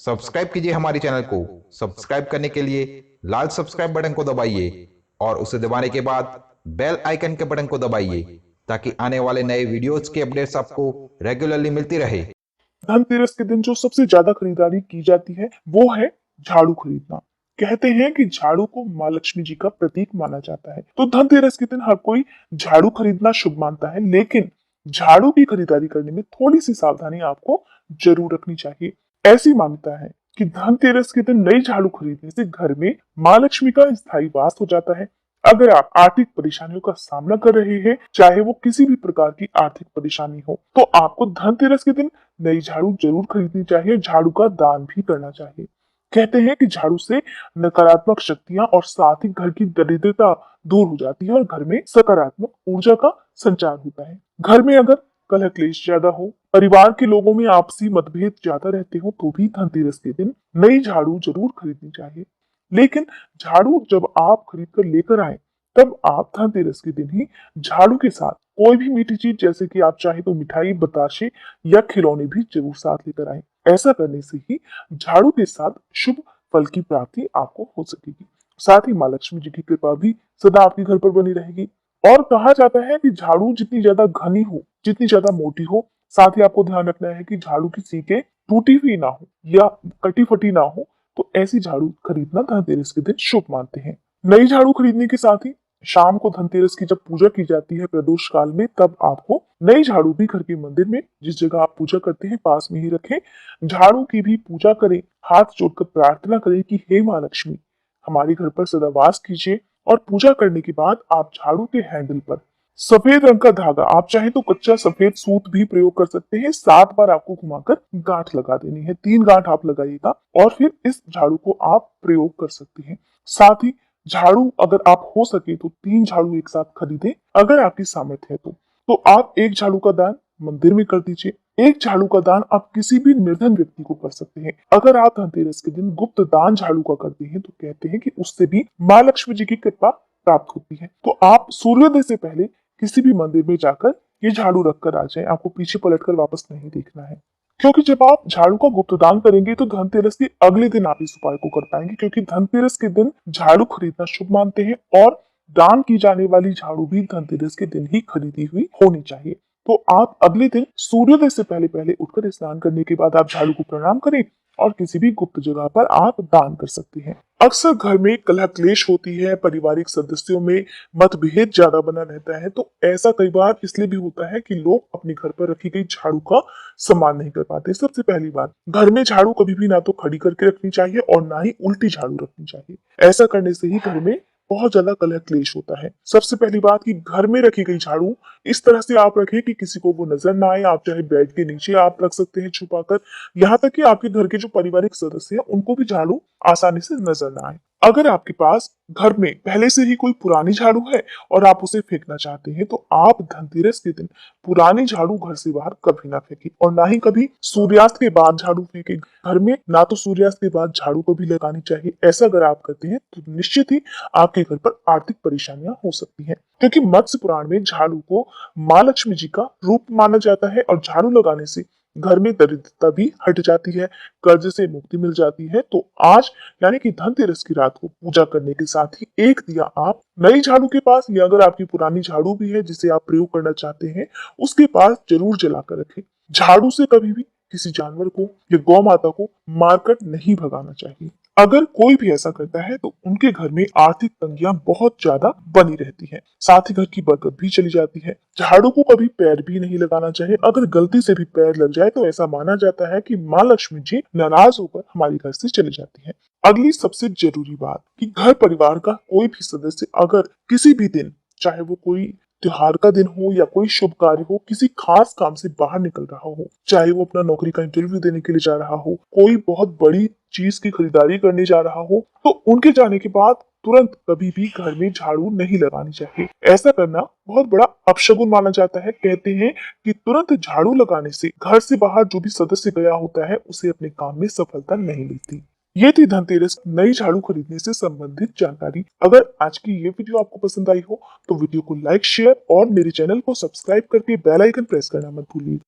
Subscribe कीजिए हमारे channel को। सब्सक्राइब करने के लिए लाल सब्सक्राइब बटन को दबाइए और उसे दबाने के बाद बेल आइकन के बटन को दबाइए ताकि आने वाले नए वीडियोस के अपडेट्स आपको रेगुलरली मिलती रहे। धनतेरस के दिन जो सबसे ज्यादा खरीदारी की जाती है वो है झाड़ू खरीदना। कहते हैं कि झाड़ू को माँ लक्ष्मी जी का प्रतीक माना जाता है, तो धनतेरस के दिन हर कोई झाड़ू खरीदना शुभ मानता है। लेकिन झाड़ू की खरीदारी करने में थोड़ी सी सावधानी आपको जरूर रखनी चाहिए। ऐसी मान्यता है कि धनतेरस के दिन नई झाड़ू खरीदने से घर में माँ लक्ष्मी का स्थायी वास हो जाता है। अगर आप आर्थिक परेशानियों का सामना कर रहे हैं, चाहे वो किसी भी प्रकार की आर्थिक परेशानी हो, तो आपको धनतेरस के दिन नई झाड़ू जरूर खरीदनी चाहिए। झाड़ू का दान भी करना चाहिए। कहते हैं कि झाड़ू से नकारात्मक शक्तियां और साथ ही घर की दरिद्रता दूर हो जाती है और घर में सकारात्मक ऊर्जा का संचार होता है। घर में अगर कलह क्लेश ज्यादा हो, परिवार के लोगों में आपसी मतभेद ज्यादा रहते हो, तो भी धनतेरस के दिन नई झाड़ू जरूर खरीदनी चाहिए। लेकिन झाड़ू जब आप खरीद कर लेकर आए, तब आप धनतेरस के दिन ही झाड़ू के साथ कोई भी मीठी चीज, जैसे कि आप चाहे तो मिठाई, बताशे या खिलौने भी जरूर साथ लेकर आए। ऐसा करने से ही झाड़ू के साथ शुभ फल की प्राप्ति आपको हो सकेगी। साथ ही माँ लक्ष्मी जी की कृपा भी सदा आपके घर पर बनी रहेगी। और कहा जाता है कि झाड़ू जितनी ज्यादा घनी हो, जितनी ज्यादा मोटी हो, साथ ही आपको ध्यान रखना है कि झाड़ू की सीकें टूटी हुई ना हो या कटी फटी ना हो, तो ऐसी झाड़ू खरीदना धनतेरस के दिन शुभ मानते हैं। नई झाड़ू खरीदने के साथ ही शाम को धनतेरस की जब पूजा की जाती है प्रदोष काल में, तब आपको नई झाड़ू भी घर के मंदिर में, जिस जगह आप पूजा करते हैं, पास में ही रखें। झाड़ू की भी पूजा करें, हाथ जोड़कर प्रार्थना करें कि हे माँ लक्ष्मी, हमारे घर पर सदा वास कीजिए। और पूजा करने के बाद आप झाड़ू के हैंडल पर सफेद रंग का धागा, आप चाहे तो कच्चा सफेद सूत भी प्रयोग कर सकते हैं, 7 बार आपको घुमाकर गांठ लगा देनी है। 3 गांठ आप लगाइएगा और फिर इस झाड़ू को आप प्रयोग कर सकते हैं। साथ ही झाड़ू अगर आप हो सके तो 3 झाड़ू एक साथ खरीदें। अगर आपकी सामर्थ्य है तो आप एक झाड़ू का दान मंदिर में कर दीजिए। एक झाड़ू का दान आप किसी भी निर्धन व्यक्ति को कर सकते हैं। अगर आप धनतेरस के दिन गुप्त दान झाड़ू का करते हैं, तो कहते हैं कि उससे भी माँ लक्ष्मी जी की कृपा प्राप्त होती है। तो आप सूर्योदय से पहले किसी भी मंदिर में जाकर ये झाड़ू रखकर आ जाएं। आपको पीछे पलटकर वापस नहीं देखना है, क्योंकि जब आप झाड़ू का गुप्त दान करेंगे तो धनतेरस के अगले दिन आप इस उपाय को कर पाएंगे, क्योंकि धनतेरस के दिन झाड़ू खरीदना शुभ मानते हैं और दान की जाने वाली झाड़ू भी धनतेरस के दिन ही खरीदी हुई होनी चाहिए। तो आप अगले दिन सूर्योदय से पहले पहले उठकर स्नान करने के बाद आप झाड़ू को प्रणाम करें और किसी भी गुप्त जगह पर आप दान कर सकते हैं। अक्सर घर में कलह क्लेश होती है, पारिवारिक सदस्यों में मतभेद ज्यादा बना रहता है, तो ऐसा कई बार इसलिए भी होता है कि लोग अपने घर पर रखी गई झाड़ू का सम्मान नहीं कर पाते। सबसे पहली बात, घर में झाड़ू कभी भी ना तो खड़ी करके रखनी चाहिए और ना ही उल्टी झाड़ू रखनी चाहिए। ऐसा करने से ही घर में बहुत ज्यादा कलह क्लेश होता है। सबसे पहली बात कि घर में रखी गई झाड़ू इस तरह से आप रखें कि किसी को वो नजर ना आए। आप चाहे बेड के नीचे आप रख सकते हैं छुपाकर, यहाँ तक कि आपके घर के जो पारिवारिक सदस्य हैं उनको भी झाड़ू आसानी से नजर ना आए। अगर आपके पास घर में पहले से ही कोई पुरानी झाड़ू है और आप उसे फेंकना चाहते हैं, तो आप धनतेरस के दिन पुरानी झाड़ू घर से बाहर कभी ना फेंके और ना ही कभी सूर्यास्त के बाद झाड़ू फेंके। घर में ना तो सूर्यास्त के बाद झाड़ू कभी लगानी चाहिए। ऐसा अगर आप करते हैं तो निश्चित ही आपके घर पर आर्थिक परेशानियां हो सकती हैं, क्योंकि मत्स्य पुराण में झाड़ू को माँ लक्ष्मी जी का रूप माना जाता है और झाड़ू लगाने से घर में दरिद्रता भी हट जाती है, कर्ज से मुक्ति मिल जाती है। तो आज यानी कि धनतेरस की रात को पूजा करने के साथ ही एक दिया आप नई झाड़ू के पास, या अगर आपकी पुरानी झाड़ू भी है जिसे आप प्रयोग करना चाहते हैं, उसके पास जरूर जलाकर रखें। झाड़ू से कभी भी किसी जानवर को या गौ माता को मारकर नहीं भगाना चाहिए। अगर कोई भी ऐसा करता है तो उनके घर में आर्थिक तंगियां बहुत ज्यादा बनी रहती है, साथ ही घर की बरकत भी चली जाती है। झाड़ू को कभी पैर भी नहीं लगाना चाहिए। अगर गलती से भी पैर लग जाए तो ऐसा माना जाता है कि माँ लक्ष्मी जी नाराज होकर हमारे घर से चली जाती है। अगली सबसे जरूरी बात कि घर परिवार का कोई भी सदस्य अगर किसी भी दिन, चाहे वो कोई त्योहार का दिन हो या कोई शुभ कार्य हो, किसी खास काम से बाहर निकल रहा हो, चाहे वो अपना नौकरी का इंटरव्यू देने के लिए जा रहा हो, कोई बहुत बड़ी चीज की खरीदारी करने जा रहा हो, तो उनके जाने के बाद तुरंत कभी भी घर में झाड़ू नहीं लगानी चाहिए। ऐसा करना बहुत बड़ा अपशगुन माना जाता है। कहते हैं कि तुरंत झाड़ू लगाने से घर से बाहर जो भी सदस्य गया होता है उसे अपने काम में सफलता नहीं मिलती। ये थी धनतेरस नई झाड़ू खरीदने से संबंधित जानकारी। अगर आज की ये वीडियो आपको पसंद आई हो तो वीडियो को लाइक, शेयर और मेरे चैनल को सब्सक्राइब करके बेल आइकन प्रेस करना मत भूलिए।